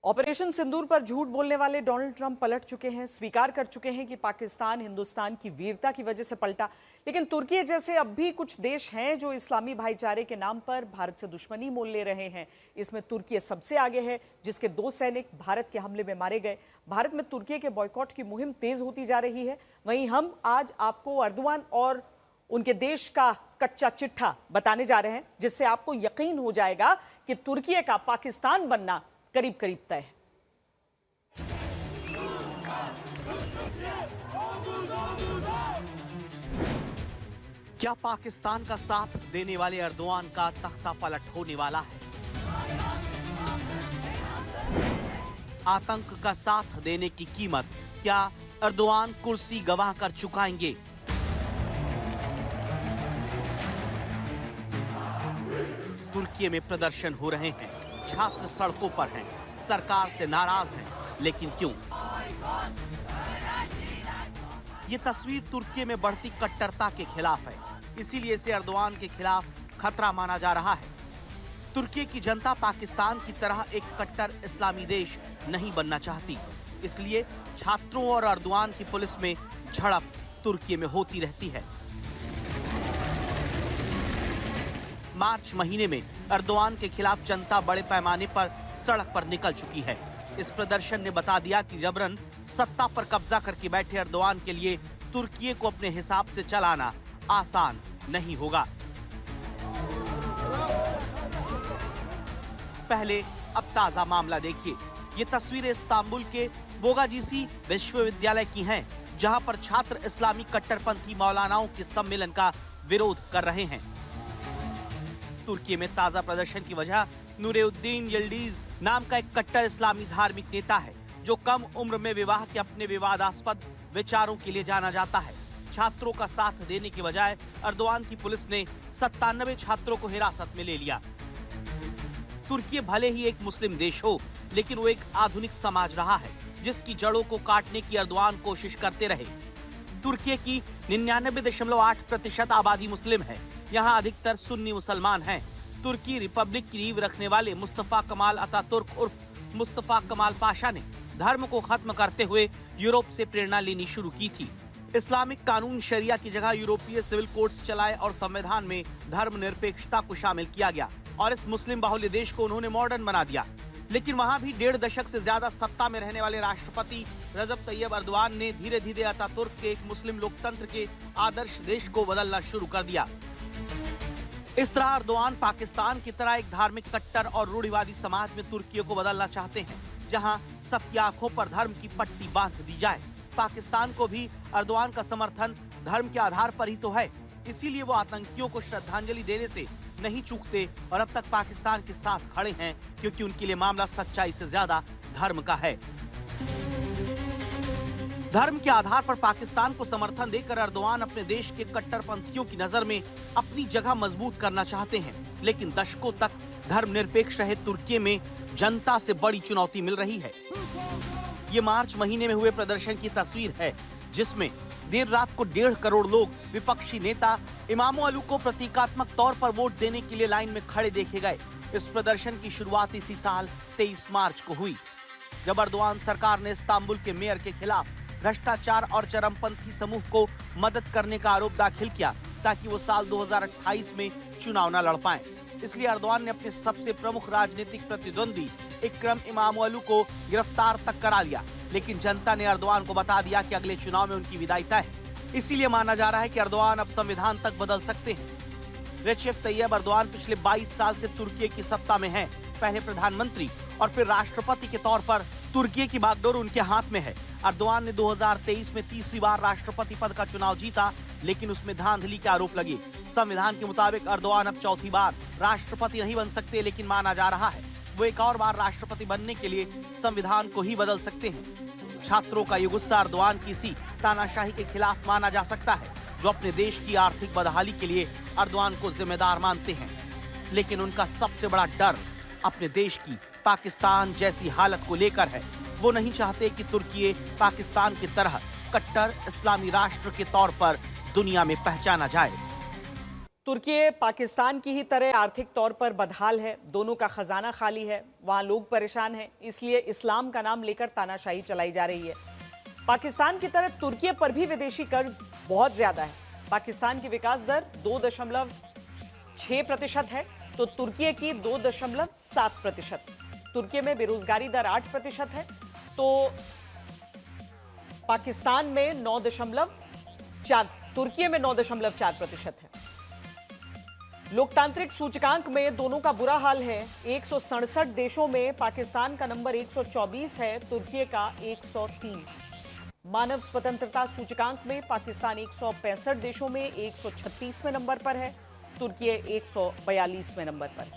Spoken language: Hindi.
ऑपरेशन सिंदूर पर झूठ बोलने वाले डोनाल्ड ट्रंप पलट चुके हैं। स्वीकार कर चुके हैं कि पाकिस्तान हिंदुस्तान की वीरता की वजह से पलटा। लेकिन तुर्की जैसे अब भी कुछ देश हैं जो इस्लामी भाईचारे के नाम पर भारत से दुश्मनी मोल ले रहे हैं। इसमें तुर्की सबसे आगे है, जिसके 2 सैनिक भारत के हमले में मारे गए। भारत में तुर्की के बॉयकॉट की मुहिम तेज होती जा रही है। वहीं हम आज आपको अर्दवान और उनके देश का कच्चा चिट्ठा बताने जा रहे हैं, जिससे आपको यकीन हो जाएगा कि तुर्की का पाकिस्तान बनना करीब करीब तय है। क्या पाकिस्तान का साथ देने वाले अर्दवान का तख्ता पलट होने वाला है? आतंक का साथ देने की कीमत क्या अर्दवान कुर्सी गंवा कर चुकाएंगे? तुर्की में प्रदर्शन हो रहे हैं, छात्र सड़कों पर हैं, सरकार से नाराज हैं, लेकिन क्यों? ये तस्वीर तुर्की में बढ़ती कट्टरता के खिलाफ है, इसीलिए इसे अर्दवान के खिलाफ खतरा माना जा रहा है। तुर्की की जनता पाकिस्तान की तरह एक कट्टर इस्लामी देश नहीं बनना चाहती, इसलिए छात्रों और अर्दवान की पुलिस में झड़प तुर्की में होती रहती है। मार्च महीने में अर्दवान के खिलाफ जनता बड़े पैमाने पर सड़क पर निकल चुकी है। इस प्रदर्शन ने बता दिया कि जबरन सत्ता पर कब्जा करके बैठे अर्दवान के लिए तुर्की को अपने हिसाब से चलाना आसान नहीं होगा। पहले अब ताजा मामला देखिए। ये तस्वीरें इस्तांबुल के बोगाजीसी विश्वविद्यालय की हैं, जहां पर छात्र इस्लामी कट्टरपंथी मौलानाओं के सम्मेलन का विरोध कर रहे हैं। तुर्की में ताजा प्रदर्शन की वजह नूरुद्दीन यिल्डीज नाम का एक कट्टर इस्लामी धार्मिक नेता है, जो कम उम्र में विवाह के अपने विवादास्पद विचारों के लिए जाना जाता है। छात्रों का साथ देने के बजाय अर्दवान की पुलिस ने 97 छात्रों को हिरासत में ले लिया। तुर्की भले ही एक मुस्लिम देश हो, लेकिन वो एक आधुनिक समाज रहा है, जिसकी जड़ों को काटने की अर्दवान कोशिश करते रहे। तुर्की की 99.8% आबादी मुस्लिम है। यहाँ अधिकतर सुन्नी मुसलमान हैं। तुर्की रिपब्लिक की नींव रखने वाले मुस्तफा कमाल अतातुर्क उर्फ मुस्तफा कमाल पाशा ने धर्म को खत्म करते हुए यूरोप से प्रेरणा लेनी शुरू की थी। इस्लामिक कानून शरिया की जगह यूरोपीय सिविल कोड्स चलाए और संविधान में धर्मनिरपेक्षता को शामिल किया गया और इस मुस्लिम बाहुल्य देश को उन्होंने मॉडर्न बना दिया। लेकिन वहाँ भी 1.5 दशक से ज्यादा सत्ता में रहने वाले राष्ट्रपति रजब तैयब अर्दवान ने धीरे धीरे अतातुर्क के एक मुस्लिम लोकतंत्र के आदर्श देश को बदलना शुरू कर दिया। इस तरह अर्दवान पाकिस्तान की तरह एक धार्मिक कट्टर और रूढ़िवादी समाज में तुर्की को बदलना चाहते हैं, जहां सबकी आंखों पर धर्म की पट्टी बांध दी जाए। पाकिस्तान को भी अर्दवान का समर्थन धर्म के आधार पर ही तो है, इसीलिए वो आतंकियों को श्रद्धांजलि देने से नहीं चूकते और अब तक पाकिस्तान के साथ खड़े हैं, क्योंकि उनके लिए मामला सच्चाई से ज्यादा धर्म का है। धर्म के आधार पर पाकिस्तान को समर्थन देकर अर्दवान अपने देश के कट्टरपंथियों की नजर में अपनी जगह मजबूत करना चाहते हैं, लेकिन दशकों तक धर्मनिरपेक्ष रहे तुर्की में जनता से बड़ी चुनौती मिल रही है। ये मार्च महीने में हुए प्रदर्शन की तस्वीर है, जिसमें देर रात को 1.5 करोड़ लोग विपक्षी नेता इमामोअलू को प्रतीकात्मक तौर पर वोट देने के लिए लाइन में खड़े देखे गए। इस प्रदर्शन की शुरुआत इसी साल 23 मार्च को हुई, जब अर्दवान सरकार ने इस्तांबुल के मेयर के खिलाफ भ्रष्टाचार और चरमपंथी समूह को मदद करने का आरोप दाखिल किया, ताकि वो साल 2028 में चुनाव न लड़ पाएं। इसलिए अर्दवान ने अपने सबसे प्रमुख राजनीतिक प्रतिद्वंदी इकरम इमामोअलू को गिरफ्तार तक करा लिया। लेकिन जनता ने अर्दवान को बता दिया कि अगले चुनाव में उनकी विदाई तय है। इसीलिए माना जा रहा है कि अर्दवान अब संविधान तक बदल सकते हैं। रेचेप तैयब अर्दवान पिछले 22 साल से तुर्की की सत्ता में हैं। पहले प्रधानमंत्री और फिर राष्ट्रपति के तौर पर तुर्की की बागडोर उनके हाथ में है। अर्दवान ने 2023 में तीसरी बार राष्ट्रपति पद का चुनाव जीता, लेकिन उसमें धांधली के आरोप लगे। संविधान के मुताबिक अर्दवान अब चौथी बार राष्ट्रपति नहीं बन सकते, लेकिन माना जा रहा है वो एक और बार राष्ट्रपति बनने के लिए संविधान को ही बदल सकते हैं। छात्रों का ये गुस्सा अर्दवान की इसी तानाशाही के खिलाफ माना जा सकता है, जो अपने देश की आर्थिक बदहाली के लिए अर्दवान को जिम्मेदार मानते हैं। लेकिन उनका सबसे बड़ा डर अपने देश की पाकिस्तान जैसी हालत को लेकर है। वो नहीं चाहते कि तुर्की पाकिस्तान की तरह कट्टर इस्लामी राष्ट्र के तौर पर दुनिया में पहचाना जाए। तुर्की पाकिस्तान की ही तरह आर्थिक तौर पर बदहाल है, दोनों का खजाना खाली है, वहां लोग परेशान हैं, इसलिए इस्लाम का नाम लेकर तानाशाही चलाई जा रही है। पाकिस्तान की तरह तुर्की पर भी विदेशी कर्ज बहुत ज्यादा है। पाकिस्तान की विकास दर 2.6% है तो तुर्की की 2.7%। तुर्की में बेरोजगारी दर 8% है तो पाकिस्तान में 9.4, तुर्की में 9.4% है। लोकतांत्रिक सूचकांक में दोनों का बुरा हाल है। 167 देशों में पाकिस्तान का नंबर 124 है, तुर्की का 103। मानव स्वतंत्रता सूचकांक में पाकिस्तान 165 देशों में 136वें नंबर पर है, तुर्की 142वें नंबर पर।